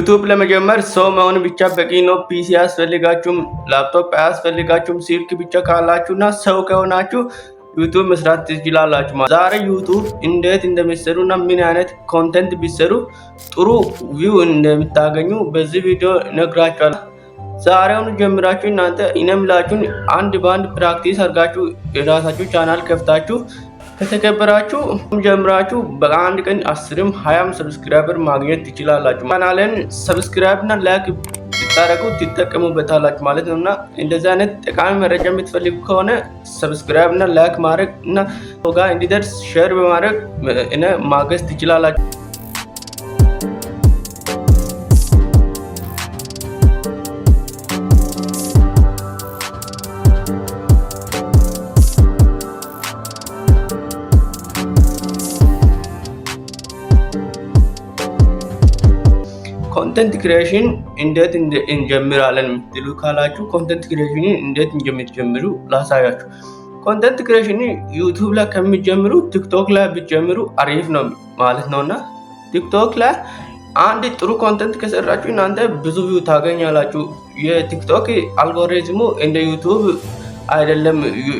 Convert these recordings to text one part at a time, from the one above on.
ዩቱብ ለመጀመር ሰው መሆን ብቻ በቂ ነው። ፒሲ አያስፈልጋችሁም፣ ላፕቶፕ አያስፈልጋችሁም። ስልክ ብቻ ካላችሁና ሰው ከሆናችሁ ዩቱብ መስራት ትችላላችሁ። ዛሬ ዩቱብ እንዴት እንደሚሰሩና ምን አይነት ኮንተንት ቢሰሩ ጥሩ ቪው እንደምታገኙ በዚህ ቪዲዮ ነግራችኋለሁ። ዛሬውን ጀምራችሁ እናንተ እነምላችሁን አንድ ባንድ ፕራክቲስ አድርጋችሁ የራሳችሁ ቻናል ከፍታችሁ ከተከበራችሁ ጀምራችሁ በአንድ ቀን 10ም 20ም ሰብስክራይበር ማግኘት ትችላላችሁ። ቻናልን ሰብስክራይብ እና ላይክ ብታደርጉ ትጠቀሙበታላችሁ ማለት ነውና እንደዚህ አይነት ጠቃሚ መረጃ የምትፈልጉ ከሆነ ሰብስክራይብ እና ላይክ ማድረግ እና ጋር እንዲደርስ ሼር በማድረግ እኔ ማገዝ ትችላላችሁ። ኮንተንት ክሪኤሽን እንዴት እንጀምራለን የምትሉ ካላችሁ ኮንተንት ክሪኤሽን እንዴት እንደምትጀምሩ ላሳያችሁ። ኮንተንት ክሪኤሽን ዩቲዩብ ላይ ከሚጀምሩ ቲክቶክ ላይ ብትጀምሩ አሪፍ ነው ማለት ነውና ቲክቶክ ላይ አንድ ጥሩ ኮንተንት ከሰራችሁ እናንተ ብዙ ቪው ታገኛላችሁ። የቲክቶክ አልጎሪዝሙ እንደ ዩቲዩብ አይደለም።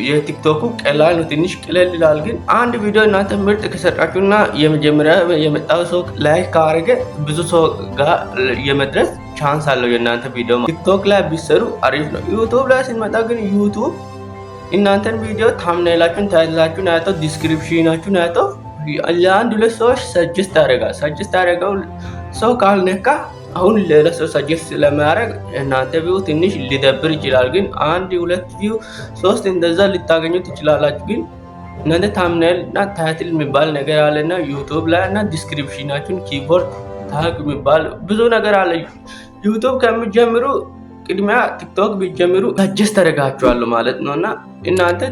የቲክቶኩ ቀላል ነው፣ ትንሽ ቀለል ይላል። ግን አንድ ቪዲዮ እናንተ ምርጥ ከሰራችሁና የመጀመሪያ የመጣው ሰው ላይክ ካረገ ብዙ ሰው ጋር የመድረስ ቻንስ አለው የእናንተ ቪዲዮ። ቲክቶክ ላይ ቢሰሩ አሪፍ ነው። ዩቲዩብ ላይ ስንመጣ ግን ዩቲዩብ እናንተን ቪዲዮ ታምናላችሁን ታይላችሁን አይቶ ዲስክሪፕሽናችሁን አይቶ ለአንድ ሁለት ሰዎች ሰጀስት ያደርጋል። ሰጀስት ያደርገው ሰው ካልነካ አሁን ሌላ ሰው ሰጀስት ስለማያደርግ እናንተ ቪው ትንሽ ሊደብር ይችላል። ግን አንድ ሁለት ቪው ሶስት እንደዛ ልታገኙ ትችላላችሁ። ግን እናንተ ታምኔል እና ታይትል የሚባል ነገር አለና ዩቲዩብ ላይ እና ዲስክሪፕሽናችሁን ኪቦርድ ታግ የሚባል ብዙ ነገር አለ። ዩቲዩብ ከሚጀምሩ ቅድሚያ ቲክቶክ ቢጀምሩ ሰጀስት አደርጋችኋለሁ ማለት ነውና እናንተ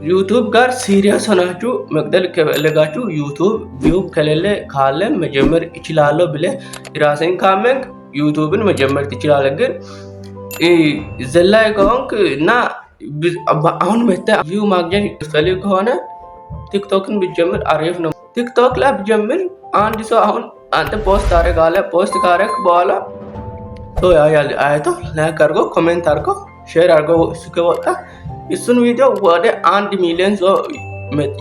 ዩቲዩብ ጋር ሲሪየስ ሆናችሁ መቅጠል ከፈለጋችሁ ዩቲዩብ ቪው ከሌለ ካለ መጀመር እችላለሁ ብለህ ራስህን ካመንክ ዩቲዩብን መጀመር ትችላለህ። ግን ዘላይ ከሆንክ እና አሁን መተህ ቪው ማግኘት ፈልግ ከሆነ ቲክቶክን ብትጀምር አሪፍ ነው። ቲክቶክ ላይ ብትጀምር አንድ ሰው አሁን አንተ ፖስት ታደርጋለህ። ፖስት ካደረግ በኋላ ሰው ያያል፣ አይቶ ላይክ አድርጎ ኮሜንት አድርጎ ሼር አድርጎ እሱ ከወጣ እሱን ቪዲዮ ወደ 1 ሚሊዮን ሰው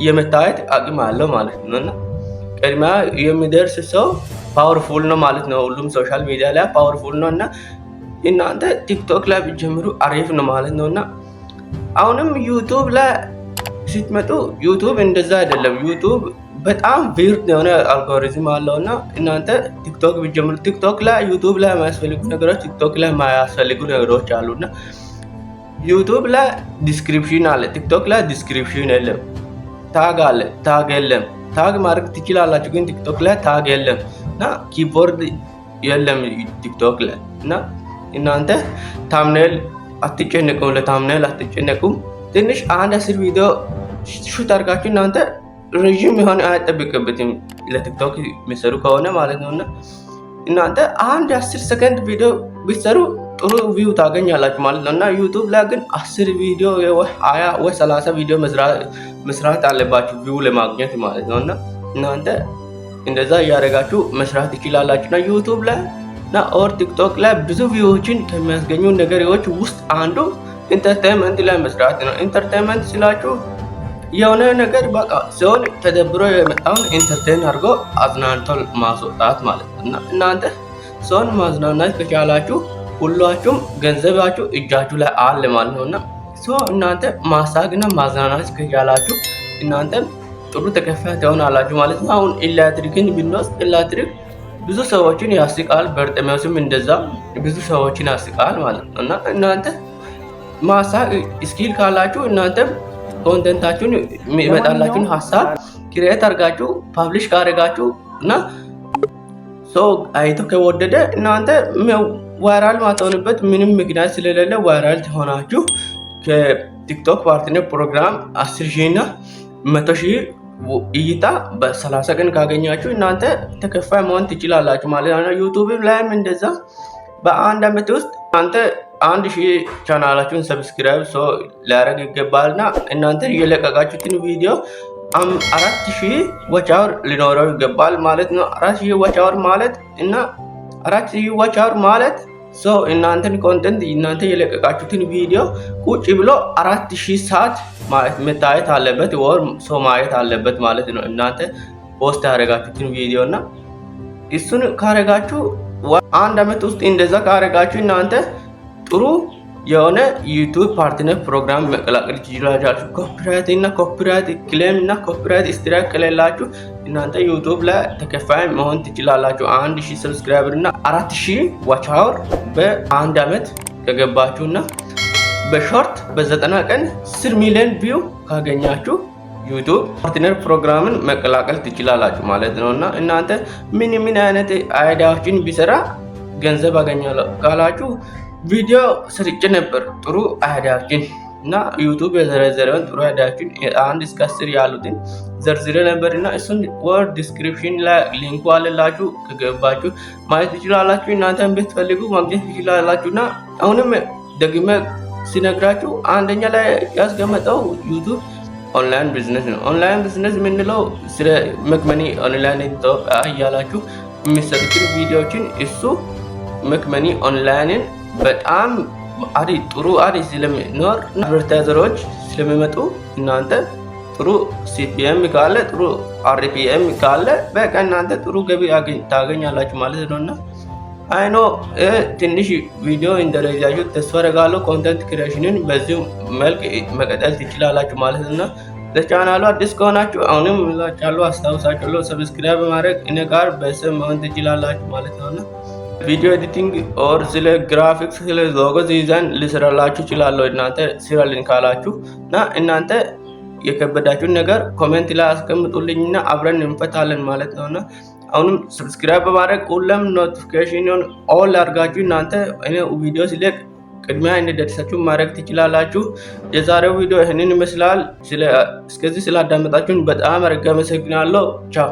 የመታየት አቅም አለው ማለት ነው። እና ቅድሚያ የሚደርስ ሰው ፓወርፉል ነው ማለት ነው። ሁሉም ሶሻል ሚዲያ ላይ ፓወርፉል ነው እና እናንተ ቲክቶክ ላይ ቢጀምሩ አሪፍ ነው ማለት ነው። እና አሁንም ዩቲዩብ ላይ ስትመጡ ዩቲዩብ እንደዛ አይደለም። ዩቲዩብ በጣም ቪርድ የሆነ አልጎሪዝም አለው እና እናንተ ቲክቶክ ቢጀምሩ ቲክቶክ ላይ ዩቲዩብ ላይ የማያስፈልጉ ነገሮች ቲክቶክ ላይ የማያስፈልጉ ነገሮች አሉና ዩቲዩብ ላይ ዲስክሪፕሽን አለ፣ ቲክቶክ ላይ ዲስክሪፕሽን የለም። ታግ አለ፣ ታግ የለም። ታግ ማድረግ ትችላላችሁ፣ ግን ቲክቶክ ላይ ታግ የለም እና ኪቦርድ የለም ቲክቶክ ላይ እና እናንተ ታምኔል አትጨነቁም፣ ለታምኔል አትጨነቁም። ትንሽ አንድ 10 ቪዲዮ ሹት አድርጋችሁ እናንተ ረዥም የሆነ አይጠብቅበትም ለቲክቶክ የሚሰሩ ከሆነ ማለት ነውና እናንተ አንድ 10 ሰከንድ ቪዲዮ ቢሰሩ ጥሩ ቪው ታገኛላችሁ ማለት ነው። እና ዩቲዩብ ላይ ግን 10 ቪዲዮ ወይ 20 ወይ 30 ቪዲዮ መስራት አለባችሁ ቪው ለማግኘት ማለት ነው። እና እናንተ እንደዛ እያደረጋችሁ መስራት ትችላላችሁ። እና ዩቲዩብ ላይ እና ኦር ቲክቶክ ላይ ብዙ ቪውዎችን ከሚያስገኙ ነገሮች ውስጥ አንዱ ኢንተርቴይንመንት ላይ መስራት ነው። ኢንተርቴይንመንት ስላችሁ የሆነ ነገር በቃ ሲሆን ተደብሮ የመጣውን ኢንተርቴይን አድርጎ አዝናንቶ ማስወጣት ማለት ነው። እና እናንተ ሰውን ማዝናናት ከቻላችሁ ሁላችሁም ገንዘባችሁ እጃችሁ ላይ አለ ማለት ነውና እናንተ ማሳግና ማዝናናት ከቻላችሁ እናንተ ጥሩ ተከፋይ ትሆናላችሁ ማለት ነው። አሁን ኤሌክትሪክን ብንወስድ ኤሌክትሪክ ብዙ ሰዎችን ያስቃል። በርጤሜዎስም እንደዛ ብዙ ሰዎችን ያስቃል ማለት ነው። እና እናንተ ማሳግ ስኪል ካላችሁ እናንተ ኮንተንታችሁን የሚመጣላችሁን ሀሳብ ክሬት አድርጋችሁ ፓብሊሽ ካደረጋችሁ እና ሰው አይቶ ከወደደ እናንተ ቫይራል ማትሆንበት ምንም ምክንያት ስለሌለ ቫይራል ሆናችሁ ከቲክቶክ ፓርትነር ፕሮግራም 10,000 እና 100,000 እይታ በ30 ቀን ካገኛችሁ እናንተ ተከፋይ መሆን ትችላላችሁ ማለት ነው። ዩቲዩብ ላይም እንደዛ በአንድ አመት ውስጥ እናንተ 1,000 ቻናላችሁን ሰብስክራይብ ሰው ሊያደርግ ይገባልና እናንተ የለቀቃችሁትን ቪዲዮ 4,000 ዋች አወር ሊኖረው ይገባል ማለት ነው። 4,000 ዋች አወር ማለት እና 4000 ዋች አወር ማለት ሰው እናንተን ኮንተንት እናንተ የለቀቃችሁትን ቪዲዮ ቁጭ ብሎ 4000 ሰዓት መታየት አለበት ወር ሰው ማየት አለበት ማለት ነው። እናንተ ፖስት ያደረጋችሁትን ቪዲዮ እና እሱን ካረጋችሁ አንድ አመት ውስጥ እንደዛ ካረጋችሁ እናንተ ጥሩ የሆነ ዩቲዩብ ፓርትነር ፕሮግራም መቀላቀል ትችላላችሁ። ኮፒራይት ክሌም እና ኮፒራይት ስትራይክ ከሌላችሁ እናንተ ዩቲዩብ ላይ ተከፋይ መሆን ትችላላችሁ። 1000 ሰብስክራይበር እና 4000 ዋች አወር በአንድ አመት ከገባችሁና በሾርት በ90 ቀን 10 ሚሊዮን ቪው ካገኛችሁ ዩቲዩብ ፓርትነር ፕሮግራምን መቀላቀል ትችላላችሁ ማለት ነውና እናንተ ምን አይነት አይዲያዎችን ቢሰራ ገንዘብ አገኛለሁ ካላችሁ ቪዲዮ ሰርቼ ነበር ጥሩ አይዲያዎችን እና ዩቲዩብ የዘረዘረውን ጥሩ አይዲያዎችን 1 እስከ 10 ያሉትን ዘርዝሬ ነበርና እሱን ወርድ ዲስክሪፕሽን ላይ ሊንኩ አለላችሁ ከገባችሁ ማየት ትችላላችሁ። እናንተም ብትፈልጉ ማግኘት ትችላላችሁና አሁንም ደግሜ ሲነግራችሁ አንደኛ ላይ ያስቀመጠው ዩቲዩብ ኦንላይን ቢዝነስ ነው። ኦንላይን ቢዝነስ የምንለው ስለ ሜክ መኒ ኦንላይን ኢትዮጵያ እያላችሁ የሚሰሩትን ቪዲዮዎችን እሱ ሜክ መኒ ኦንላይንን በጣም ጥሩ አሪፍ ስለሚኖር አድቨርታይዘሮች ስለሚመጡ እናንተ ጥሩ ሲፒኤም ካለ ጥሩ አርፒኤም ካለ በቃ እናንተ ጥሩ ገቢ ታገኛላችሁ ማለት ነውና አይኖ ትንሽ ቪዲዮ እንደረጃችሁ ተስፋ አደርጋለሁ። ኮንተንት ክሬሽንን በዚሁ መልክ መቀጠል ትችላላችሁ ማለት ነው። ለቻናሉ አዲስ ከሆናችሁ አሁንም ላቻሉ አስታውሳችኋለሁ ሰብስክራይብ በማድረግ እኔ ጋር በስም መሆን ትችላላችሁ ማለት ነውና ቪዲዮ ኤዲቲንግ ኦር ስለ ግራፊክስ ስለ ሎጎ ዲዛይን ልሰራላችሁ እችላለሁ እናንተ ስራልን ካላችሁ እና እናንተ የከበዳችሁን ነገር ኮሜንት ላይ አስቀምጡልኝና አብረን እንፈታለን ማለት ነውና አሁንም ሰብስክራይብ በማድረግ ሁሉም ኖቲፊኬሽኑን ኦል አድርጋችሁ እናንተ እኔ ቪዲዮ ሲለቅ ቅድሚያ እንዲደርሳችሁ ማድረግ ትችላላችሁ። የዛሬው ቪዲዮ ይህንን ይመስላል። እስከዚህ ስላዳመጣችሁን በጣም አመሰግናለሁ። ቻው